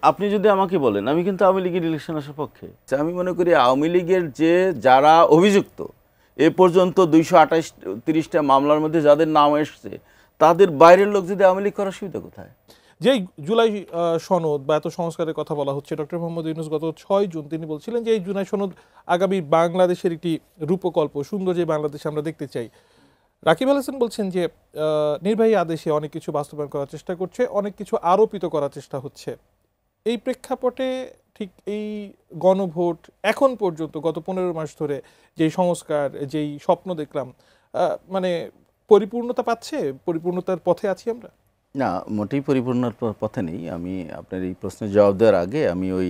আপনি যদি আমাকে বলেন, আমি কিন্তু আওয়ামী লীগের ইলেকশন আসার পক্ষে। আমি মনে করি আওয়ামী লীগের যে যারা অভিযুক্ত এ পর্যন্ত 228-30টা মামলার মধ্যে যাদের নাম এসছে, তাদের বাইরের লোক যদি আওয়ামী লীগ করার সুবিধা কোথায়? যেই জুলাই সনদ বা এত সংস্কারের কথা বলা হচ্ছে, ডক্টর মোহাম্মদ ইউনূস গত 6 জুন তিনি বলছিলেন যে এই জুলাই সনদ আগামী বাংলাদেশের একটি রূপকল্প, সুন্দর যে বাংলাদেশ আমরা দেখতে চাই। রাকিব আল হাসান বলছেন যে নির্বাহী আদেশে অনেক কিছু বাস্তবায়ন করার চেষ্টা করছে, অনেক কিছু আরোপিত করার চেষ্টা হচ্ছে। এই প্রেক্ষাপটে ঠিক এই গণভোট এখন পর্যন্ত গত 15 মাস ধরে যেই সংস্কার, যেই স্বপ্ন দেখলাম, মানে পরিপূর্ণতা পাচ্ছে? পরিপূর্ণতার পথে আছি আমরা? না, মোটেই পরিপূর্ণর পথে নেই। আমি আপনার এই প্রশ্নের জবাব দেওয়ার আগে আমি ওই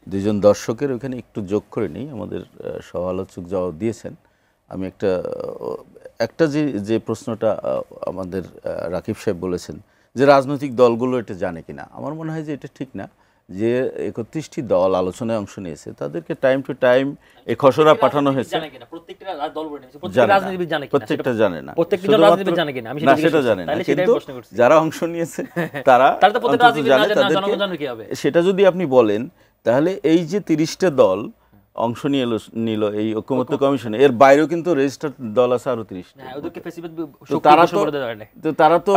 দুজন দর্শকের ওখানে একটু যোগ করে নিই। আমাদের সহ-আলোচক জবাব দিয়েছেন। আমি একটা যে প্রশ্নটা আমাদের রাকিব সাহেব বলেছেন যে রাজনৈতিক দলগুলো এটা জানে কিনা, আমার মনে হয় যে এটা ঠিক না। যে 31টি দল আলোচনায় অংশ নিয়েছে তাদেরকে টাইম টু টাইম এই খসড়া পাঠানো হয়েছে। প্রত্যেকটা জানে না, না সেটা জানে না, কিন্তু যারা অংশ নিয়েছে তারা জানে। তাদেরকে সেটা যদি আপনি বলেন, তাহলে এই যে 30টা দল অংশ নিল এই ঐকমত্য কমিশনে, এর বাইরেও কিন্তু রেজিস্টার্ড দল আছে আরো 30টা। তারা তো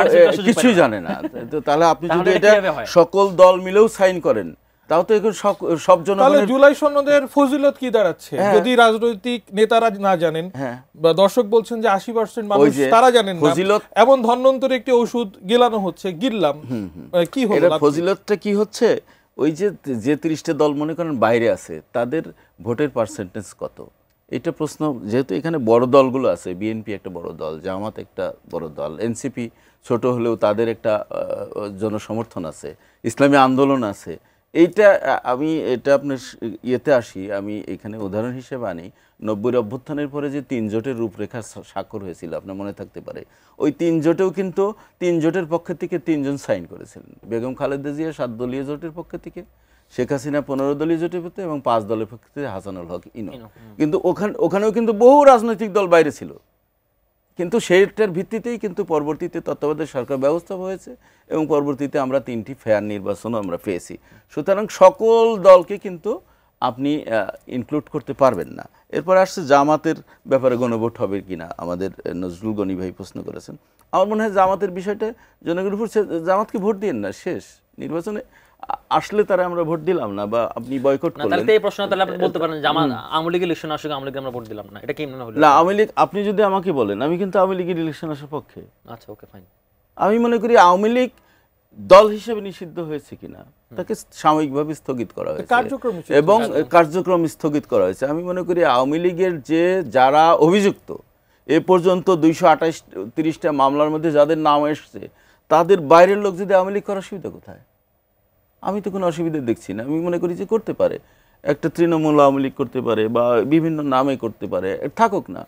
কিছুই জানে না। তো তাহলে আপনি যদি এটা সকল দল মিলেও সাইন করেন, তাও তো এখন সব জনগণের। জুলাই সনদের ফজিলত কি দাঁড়াচ্ছে যদি রাজনৈতিক নেতারা না জানেন? বা দর্শক বলছেন যে 80% মানুষ তারা জানেন না। এমন ধন্বন্তরে একটি ওষুধ গিলানো হচ্ছে, গিললাম, কি হলো? ফজিলতটা কি হচ্ছে? ওই যে 30টা দল মনে করেন বাইরে আছে, তাদের ভোটের পার্সেন্টেজ কত, এটা প্রশ্ন। যেহেতু এখানে বড় দলগুলো আছে, বিএনপি একটা বড় দল, জামাত একটা বড় দল, এনসিপি ছোট হলেও তাদের একটা জনসমর্থন আছে, ইসলামী আন্দোলন আছে। আমি আপনার ইয়েতে আসি, আমি এখানে উদাহরণ হিসেবে আনি 90-এর অভ্যুত্থানের পরে যে 3 জোটের রূপরেখা স্বাক্ষর হয়েছিল, আপনার মনে থাকতে পারে। ওই 3 জোটেও কিন্তু 3 জোটের পক্ষ থেকে 3 জন সাইন করেছিলেন। বেগম খালেদা জিয়া 7 দলীয় জোটের পক্ষ থেকে, শেখ হাসিনা 15 দলীয় জোটের পক্ষে এবং 5 দলের পক্ষ থেকে হাসানুল হক ইনো। কিন্তু ওখানেও কিন্তু বহু রাজনৈতিক দল বাইরে ছিল, কিন্তু সেইটার ভিত্তিতেই কিন্তু পরবর্তীতে তত্ত্বাবধায়ক সরকার ব্যবস্থা হয়েছে এবং পরবর্তীতে আমরা 3টি ফেয়ার নির্বাচনও আমরা পেয়েছি। সুতরাং সকল দলকে কিন্তু আপনি ইনক্লুড করতে পারবেন না। এরপর আসছে জামাতের ব্যাপারে গণভোট হবে কিনা, আমাদের নজরুল গনি ভাই প্রশ্ন করেছেন। আমার মনে হয় জামাতের বিষয়টা জনগণের উপর, জামাতকে ভোট দিয়েন না, শেষ। নির্বাচনে আসলে তারা আমরা ভোট দিলাম না বা আপনি বয়কট করলেন, তাহলে এই প্রশ্ন তাহলে আপনি বলতে পারেন জামাত আওয়ামী লীগের ইলেকশন আসুক, আওয়ামী লীগ আমরা ভোট দিলাম না, এটা কি মনে হলো? না, আওয়ামী লীগ, আপনি যদি আমাকে বলেন, আমি কিন্তু আওয়ামী লীগের ইলেকশন আসার পক্ষে। আচ্ছা, ওকে, ফাইন। আমি মনে করি আওয়ামী লীগ দল হিসেবে নিষিদ্ধ হয়েছে কিনা, তাকে সাময়িকভাবে স্থগিত করা হয়েছে এবং কার্যক্রম স্থগিত করা হয়েছে। আমি মনে করি আওয়ামী লীগের যে যারা অভিযুক্ত এ পর্যন্ত 228-30টা মামলার মধ্যে যাদের নাম এসছে, তাদের বাইরের লোক যদি আওয়ামী লীগ করার সুবিধা কোথায়? আমি তো কোনো অসুবিধা দেখছি না। আমি মনে করি যে করতে পারে, একটা তৃণমূল আওয়ামী লীগ করতে পারে বা বিভিন্ন নামে করতে পারে, থাকুক না।